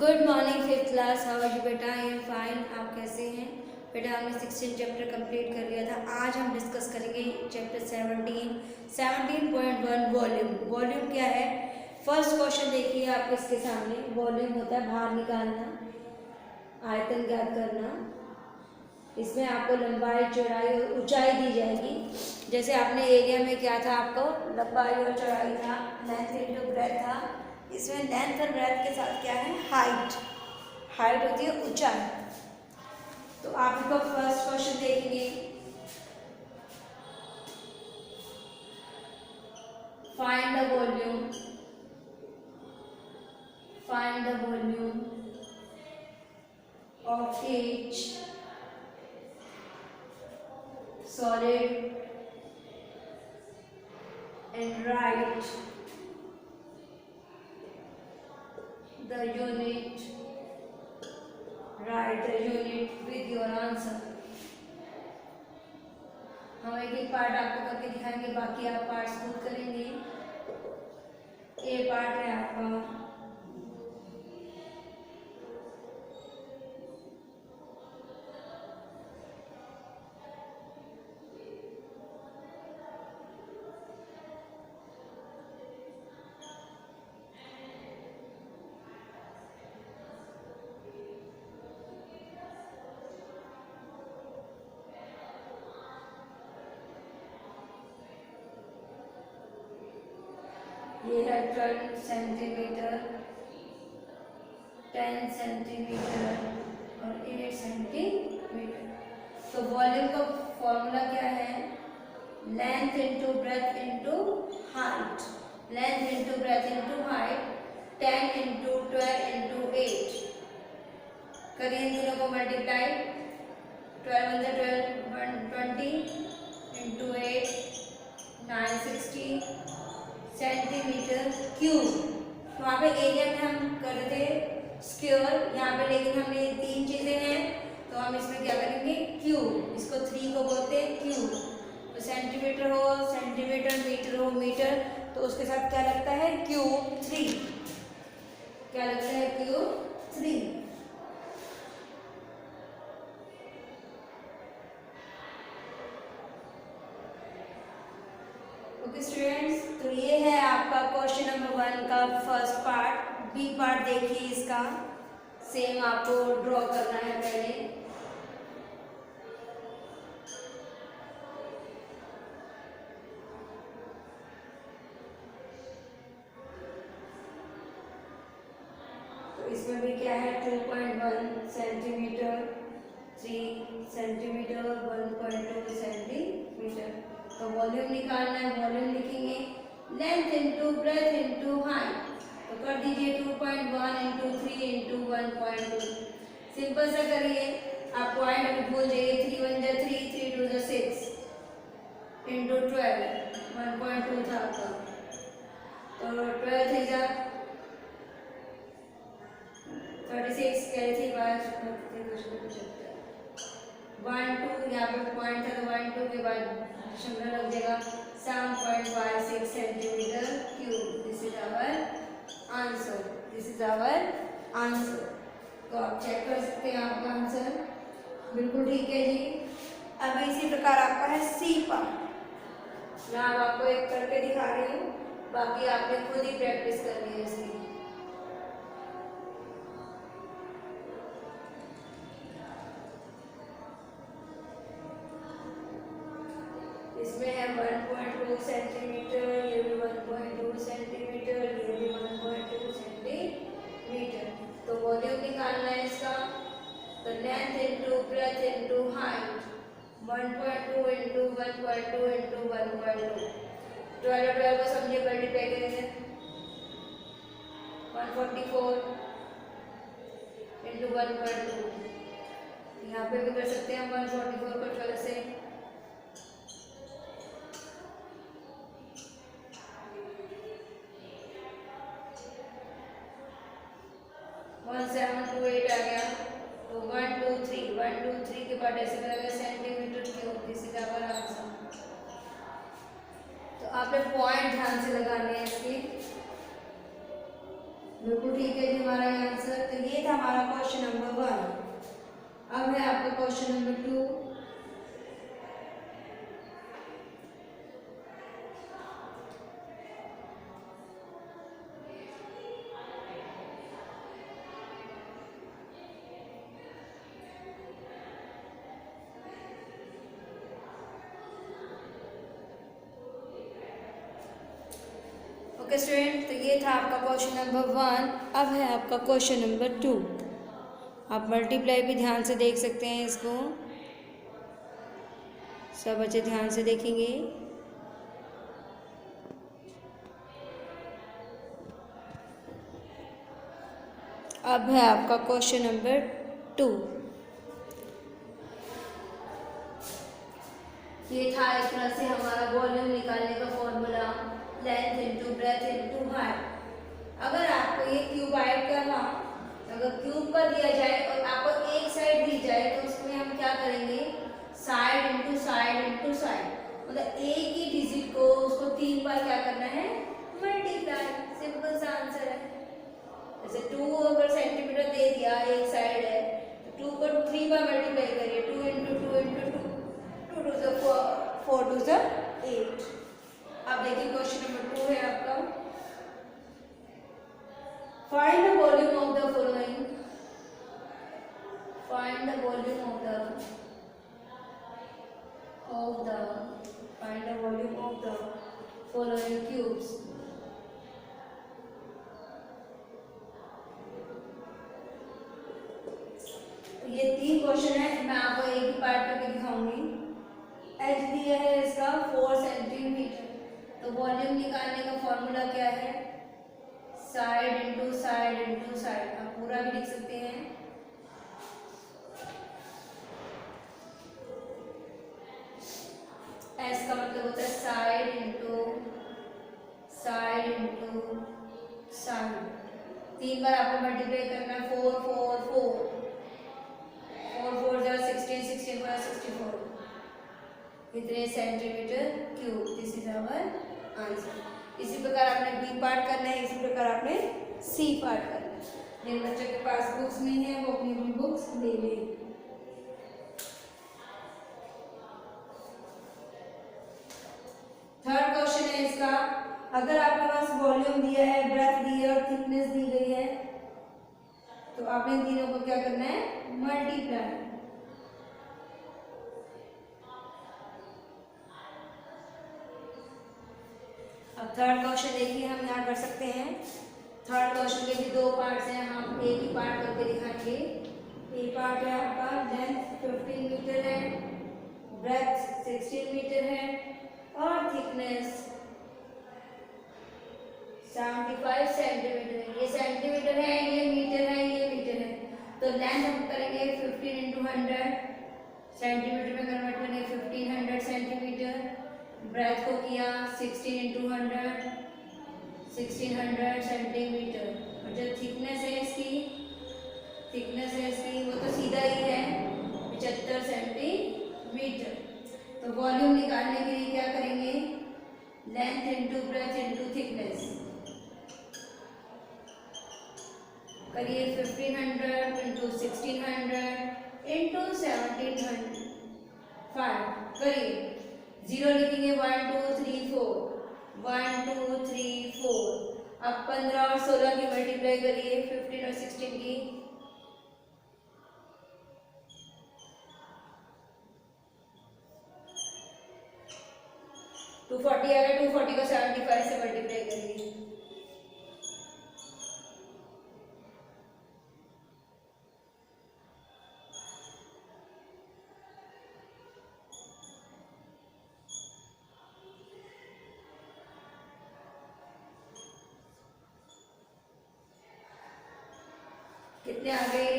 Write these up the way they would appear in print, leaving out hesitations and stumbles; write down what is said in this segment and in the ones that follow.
Good morning fifth class. How are you बेटा? I am fine. आप कैसे हैं बेटा? हमने 16 चैप्टर कंप्लीट कर लिया था। आज हम डिस्कस करेंगे चैप्टर 17.1 वॉल्यूम। वॉल्यूम क्या है? फर्स्ट क्वेश्चन देखिए आपके इसके सामने। वॉल्यूम होता है बाहर निकालना, आयतन ज्ञात करना। इसमें आपको लंबाई, चौड़ाई और ऊंचाई दी जाएगी। जैसे आपने एरिया में क्या था, आपको लंबाई और चौड़ाई था, लेंथ इंटू ब्रेथ था। इसमें लेंथ और ब्रेथ के साथ क्या है? हाइट। हाइट होती है ऊंचाई। तो आप इसको फर्स्ट क्वेश्चन देखेंगे। Find the volume. Find the volume of each solid and write the unit. Write the unit with your answer. हम एक एक पार्ट आपको करके दिखाएंगे, बाकी आप पार्ट्स खुद करेंगे। ए पार्ट है आपका ये है 12 सेंटीमीटर, 10 सेंटीमीटर और 8 सेंटीमीटर। तो वॉल्यूम का फॉर्मूला क्या है? Length into breadth into height. Length into breadth into height 10 into 12 into 8। करिए इन दोनों को मल्टीप्लाई। 12 × 12 120 into 8 960 centimetre cube. तो वहाँ पे एरिया में हम कर रहे थे स्क्वायर, यहाँ पे लेकिन हमने तीन चीज़ें हैं तो हम इसमें क्या करेंगे? क्यूब। इसको 3 को बोलते हैं क्यूब। तो सेंटीमीटर हो सेंटीमीटर, मीटर हो मीटर, तो उसके साथ क्या लगता है? क्यूब 3। क्या लगता है? क्यूब 3। ओके स्टूडेंट्स, तो ये है आपका क्वेश्चन नंबर 1 का फर्स्ट पार्ट। बी पार्ट देखिए, इसका सेम आपको ड्रॉ करना है पहले। तो इसमें भी क्या है? 2.1 सेंटीमीटर, 3 सेंटीमीटर, 1.2 सेंटीमीटर। तो वॉल्यूम निकालना है। वॉल्यूम लिखेंगे length into breadth into height. तो कर दीजिए 2.1 इंटू 3 इंटू 1.2। सिंपल सा करिए, आप पॉइंट अभी भूल जाइए। 3 1 जा 3, 3 2 जा 6 इंटू 12 1.2 था आपका। तो 12 3 जा 36, कैरी थी बार 1 2, यहाँ पे पॉइंट था तो 1 2 के बाद दशमलव लग जाएगा। 7.56 centimetre cube. This is our answer. This is our answer. तो आप चेक कर सकते हैं आपका आंसर बिल्कुल ठीक है जी। अब इसी प्रकार आपका है सी पार्ट। मैं आपको एक करके दिखा रही हूँ, बाकी आपने खुद ही प्रैक्टिस करनी है इसकी। इसमें है 1.2 सेंटीमीटर, ये भी 1.2 सेंटीमीटर, ये भी 1.2 सेंटीमीटर। तो वॉल्यूम निकालना है इसका। तो length into breadth into height 1.2 into 1.2 into 1.2। 12 12 को समझिए मल्टीप्लाई करेंगे 144 इंटू 1.2। यहाँ पे भी कर सकते हैं 144 को 12 से। 1728 आ गया। तो 1 2 3 1 2 3 के बाद ऐसे करेंगे centimetre cube. This is our answer. तो आपने पॉइंट ध्यान से लगाने हैं इसके। बिल्कुल ठीक है जी हमारा आंसर। तो ये था हमारा क्वेश्चन नंबर 1। अब है आपका क्वेश्चन नंबर 2। ओके स्टूडेंट, तो ये था आपका क्वेश्चन नंबर 1। अब है आपका क्वेश्चन नंबर 2। आप मल्टीप्लाई भी ध्यान से देख सकते हैं इसको, सब बच्चे ध्यान से देखेंगे। अब है आपका क्वेश्चन नंबर 2। ये था एक तरह से हमारा वॉल्यूम निकालने का formula, length into breadth into height. अगर आपको ये क्यूबाइड करना, अगर क्यूब का दिया जाए और आपको एक साइड दी जाए तो उसमें हम क्या करेंगे, side into side into side, मतलब एक ही डिजिट को उसको 3 बार क्या करना है, मल्टीप्लाई। सिंपल सा आंसर है। जैसे 2 अगर सेंटीमीटर दे दिया, एक साइड है तो 2 को 3 बार मल्टीप्लाई करिए, 2 into 2 into 2, 2 to the 4 to the 8। अब देखिए क्वेश्चन नंबर 2 है आपका, find the volume of the following, find the volume of the find the volume of the following cubes। ये 3 क्वेश्चन है, मैं आपको एक ही पार्ट करके दिखाऊंगी। एच दिया है इसका 4 सेंटीमीटर, तो वॉल्यूम निकालने का फॉर्मूला क्या है, side into side into side. आप पूरा भी लिख सकते हैं। एस का मतलब होता है side into side into side. 3 बार आपको मल्टीप्लाई करना है, 4 4 4 4 4 जा 16 16 4 64, इतने centimetre cube. This is our answer. इसी प्रकार आपने बी पार्ट करना है, इसी प्रकार आपने सी पार्ट करना है। जिन बच्चों के पास बुक्स नहीं है वो अपनी अपनी बुक्स ले लें। थर्ड क्वेश्चन है इसका, अगर आपके पास वॉल्यूम दिया है, ब्रेथ दी है और थिकनेस दी गई है, तो आपने इन तीनों को क्या करना है, मल्टीप्लाई। अब थर्ड क्वेश्चन देखिए, हम यहाँ कर सकते हैं। थर्ड क्वेश्चन के भी 2 पार्ट्स हैं, हम एक ही पार्ट करके दिखाएंगे। एक पार्ट है आपका, लेंथ 15 मीटर है, ब्रेथ 16 मीटर है और थिकनेस 75 सेंटीमीटर है। ये सेंटीमीटर है, ये मीटर है, ये मीटर है। तो लेंथ हम करेंगे 15 इंटू 100, सेंटीमीटर में कन्वर्ट करेंगे 1500 सेंटीमीटर। ब्रेथ को किया 16 इंटू 100, 1600 सेंटीमीटर। और जो थिकनेस है इसकी, थिकनेस है इसकी वो तो सीधा ही है 75 सेंटीमीटर। तो वॉल्यूम निकालने के लिए क्या करेंगे, length into breadth into thickness करिए, 1500 इंटू 1600 इंटू 1705 करिए। 0 लिखेंगे, 1 2 3 4, 1 2 3 4। अब 15 और 16 की मल्टीप्लाई करिए, 15 और 16 की, 240 आ गया। 240 को 75 से मल्टीप्लाई करिए, कितने आ गए,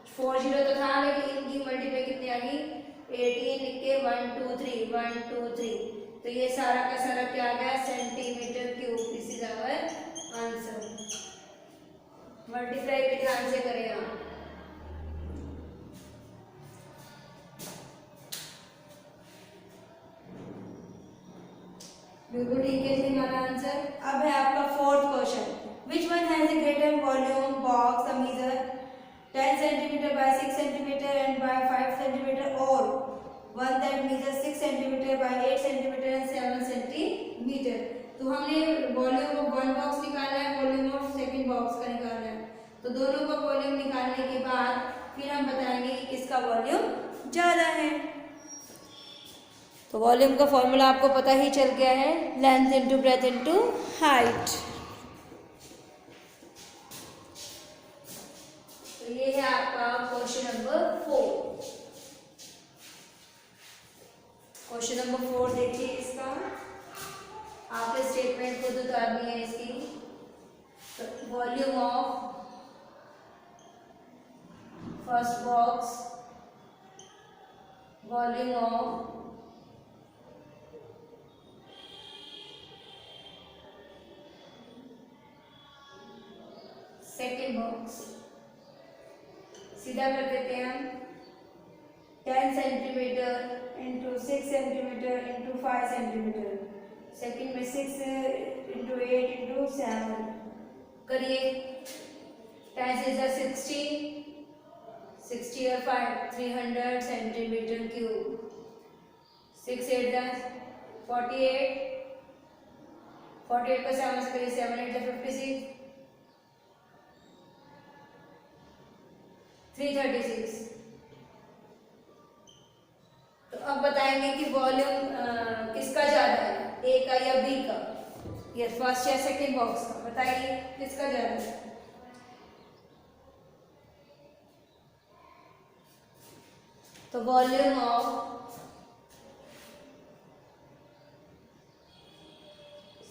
40 तो था लेकिन इनकी मल्टीप्लाई कितनी आ गई, 18 लिख के 1 2 3 1 2 3। तो ये सारा का सारा क्या आ गया, centimetre cube. This is our answer. Multiply भी ध्यान से करें आप। बिल्कुल ठीक है जी हमारा आंसर। अब है आपका fourth question, which one has a box, the measure 10 centimeter by 6 centimeter and by 5 centimeter, or one that measures 6 centimeter by 8 centimeter and 7 centimeter. तो हमने वॉल्यूम ऑफ वन बॉक्स निकाला है, वॉल्यूम ऑफ सेकंड बॉक्स का निकालना है। तो दोनों का वॉल्यूम निकालने के बाद फिर हम बताएंगे कि किसका वॉल्यूम ज़्यादा है। तो वॉल्यूम का फॉर्मूला आपको पता ही चल गया है, length into breadth into height. तो ये है आपका क्वेश्चन नंबर 4। क्वेश्चन नंबर 4 देखिए, इसका आपके स्टेटमेंट खुद उतारनी है इसकी। तो volume of first box, volume of second box, सीधा कर देते हैं हम। 10 centimetre into 6 centimetre into 5 centimetre, second में 6 इंटू 8 इंटू 7 करिए। 10 से 60, 60 और 5 300 सेंटीमीटर क्यूब। 6 8 10 48, 48 को 7 से करिए, 7 8 56, 336। तो अब बताएंगे कि वॉल्यूम किसका ज्यादा है, ए का या बी का, या फर्स्ट या सेकंड बॉक्स का। बताइए किसका ज्यादा है। तो volume of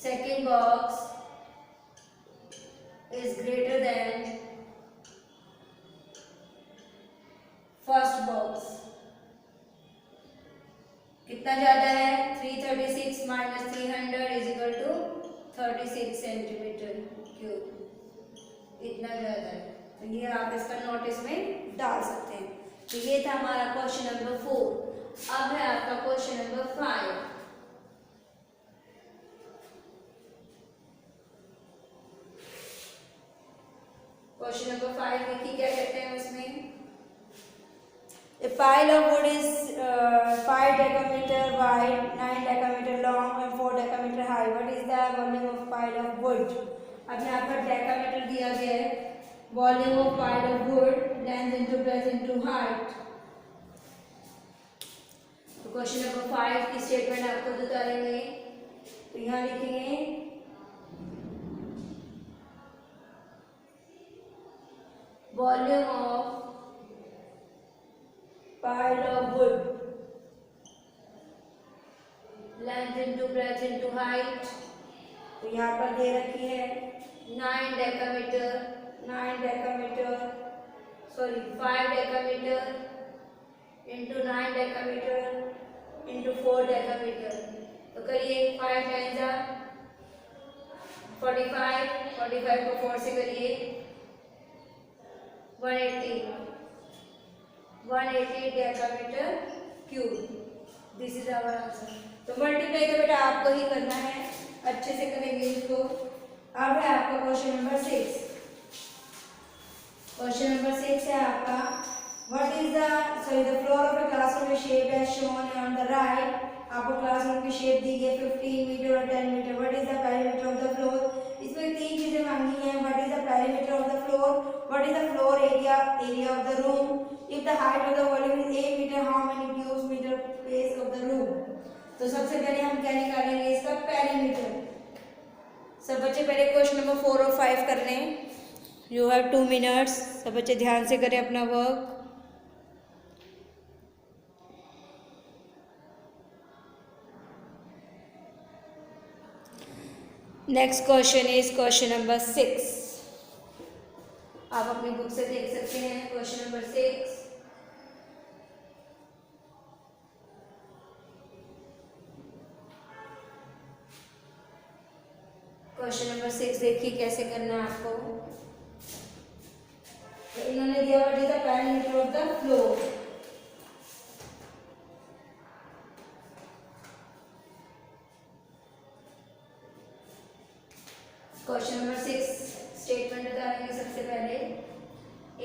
second box is greater than first box. कितना ज्यादा है, 336 minus 300 is equal to 36 centimetre cube, इतना ज्यादा है। तो ये आप इसका नोटिस में डाल सकते हैं। तो ये था हमारा क्वेश्चन नंबर 4। अब है आपका क्वेश्चन नंबर 5। क्वेश्चन नंबर 5 देखिए क्या कहते हैं उसमें। A pile of wood is 5 decameter wide, 9 decameter long and 4 decameter high. What is the volume of pile of wood? अब यहाँ पर डेकामीटर दिया गया है। Volume of pile of would, length into breadth into height. तो question number 5 की statement आपको बताएंगे। तो यहाँ लिखेंगे volume of pile of wood, length into breadth into height। तो यहाँ पर दे रखी है 9 decametre, 5 decametre into 9 decametre into 4 decametre. तो करिए 5 टाइम्स 45, 45 को 4 से करिए 180 decametre cube. This is our answer. तो मल्टीप्लाई तो बेटा आपको ही करना है, अच्छे से करेंगे इसको। अब है आपका क्वेश्चन नंबर 6। क्वेश्चन नंबर 6 है आपका, what is the floor of a classroom shape as shown on the right. आपको क्लासरूम की शेप दी गई 15 मीटर और 10 metre. What is the perimeter of the floor. इसमें 3 चीजें मांगी हैं। What is the perimeter of the floor, what is the floor area of the room, if the height of the volume is 8 meter, how many cubes meter space of the room। तो सबसे पहले हम क्या निकालेंगे, इसका perimeter. सब बच्चे पहले क्वेश्चन नंबर 4 और 5 कर लें। You have 2 minutes. सब बच्चे ध्यान से करें अपना work. Next question is question number 6। आप अपनी बुक से देख सकते हैं क्वेश्चन नंबर 6। क्वेश्चन नंबर 6 देखिए कैसे करना है आपको। तो इन्होंने दिया what is the perimeter of the floor. Question number 6 statement बताएंगे सबसे पहले।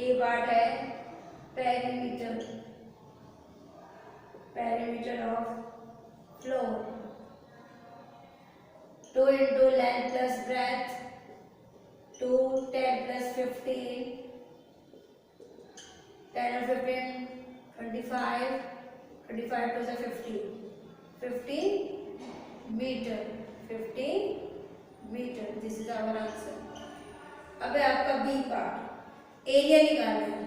ये पार्ट है perimeter, perimeter of floor. 2 into length plus breadth, 2, 10 plus 15, 10 or 15, 25, 25 to the 50, 50 meter, 50 meter. This is our answer. अब है आपका बी पार्ट, एरिया निकालना है।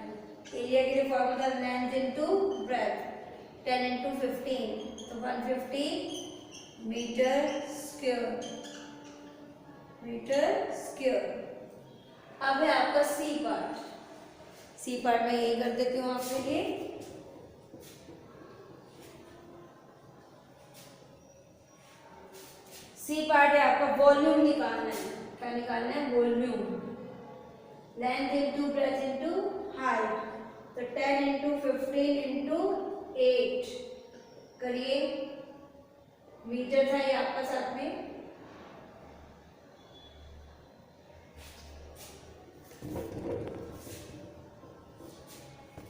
एरिया के लिए formula length into breadth, 10 into 15, तो 150 मीटर स्क्वायर, मीटर स्क्वायर। अब है आपका सी पार्ट। सी पार्ट में यही कर देती हूँ आपके लिए। सी पार्ट है आपका वॉल्यूम निकालना है। क्या निकालना है? Volume. Length into breadth into height, तो 10 इंटू 15 इंटू 8 करिए। मीटर था ये आपका साथ में,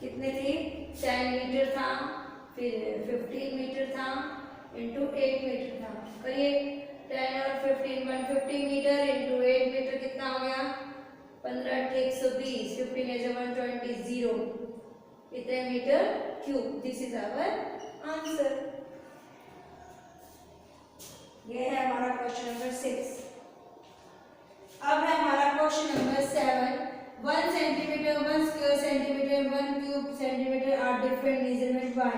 कितने थे? 10 मीटर था, फिर 15 मीटर था, इंटू 8 मीटर था। करिए 10 और 15, 150 मीटर इंटू 8 मीटर कितना हो गया? 15 × 120, 15 is 120, 0 इतने metre cube. This is our answer. ये है हमारा क्वेश्चन नंबर 6। अब है हमारा question number 7। 1 centimetre, 1 square centimetre, 1 cube centimetre are different measurement by.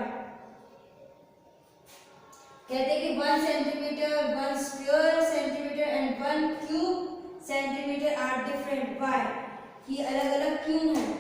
कहते हैं कि 1 centimetre, 1 square centimetre and 1 cube centimetre are different by. ये अलग अलग क्यों है?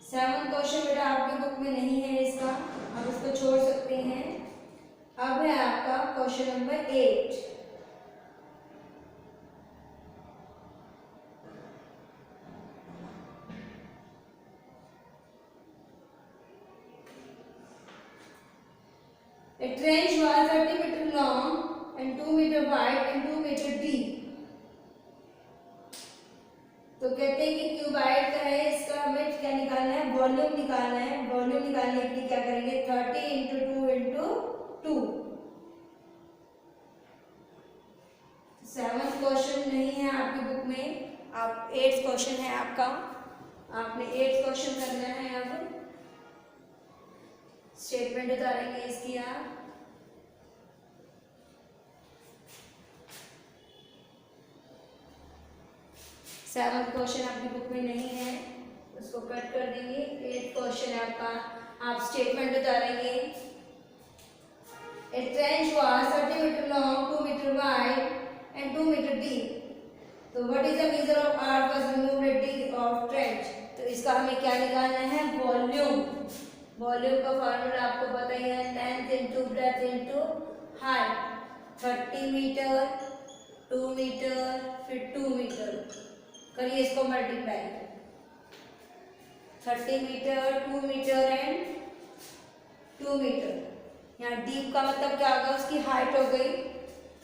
सेवन क्वेश्चन बेटा आपकी बुक में नहीं है इसका, आप इसको छोड़ सकते हैं। अब है आपका question number 8। A trench was 30 meter long and 2 meter wide and 2 meter deep. तो कहते हैं कि क्यूबाइड का है, इसका हमें क्या निकालना है? वॉल्यूम निकालना है। वॉल्यूम निकालने के लिए क्या करेंगे? 30 इंटू 2 इंटू 2। 7th क्वेश्चन नहीं है आपकी बुक में, आप 8th क्वेश्चन है आपका। आपने 8th क्वेश्चन करना है। अब स्टेटमेंट उतारेंगे इसकी आप। सेवंथ क्वेश्चन आपकी बुक में नहीं है, उसको कट कर देंगे। 8th क्वेश्चन है आपका, आप स्टेटमेंट उतारेंगे। A trench was 30 meter long, 2 meter wide and 2 meter deep. तो what is the measure of earth was removed at dig of trench? तो इसका हमें क्या निकालना है? वॉल्यूम। वॉल्यूम का फॉर्मूला आपको पता ही है, length into breadth into height. 30 metre, 2 metre, फिर 2 मीटर। करिए इसको multiply. 30 metre, 2 metre and 2 metre. यहाँ डीप का मतलब क्या होगा? उसकी हाइट हो गई।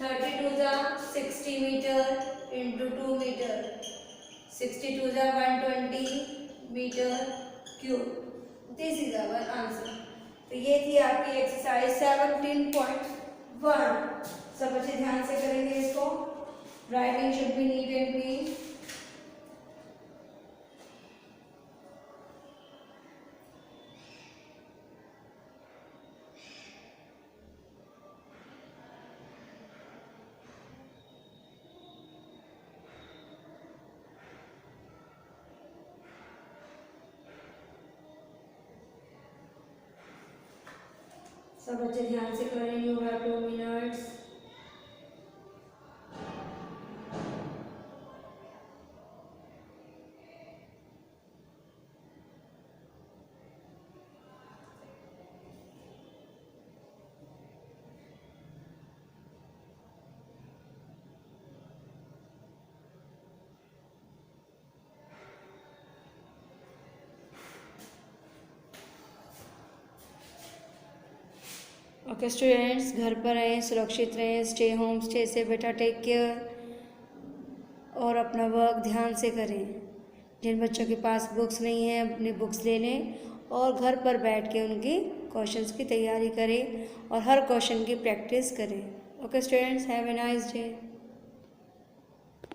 32 जा 60 मीटर इंटू 2 मीटर, 62 जा 120 metre cube. This is our answer. तो ये थी आपकी एक्सरसाइज 17.1। सब बच्चे ध्यान से करेंगे इसको। Writing should be neat and clean. सब बच्चे ध्यान से करें। You have 2 minutes. Okay students, घर पर रहें, सुरक्षित रहें, स्टे होम, स्टे से बेटा, टेक केयर और अपना वर्क ध्यान से करें। जिन बच्चों के पास बुक्स नहीं है अपनी बुक्स ले लें और घर पर बैठ के उनकी क्वेश्चंस की तैयारी करें और हर क्वेश्चन की प्रैक्टिस करें। Okay students, have a nice day.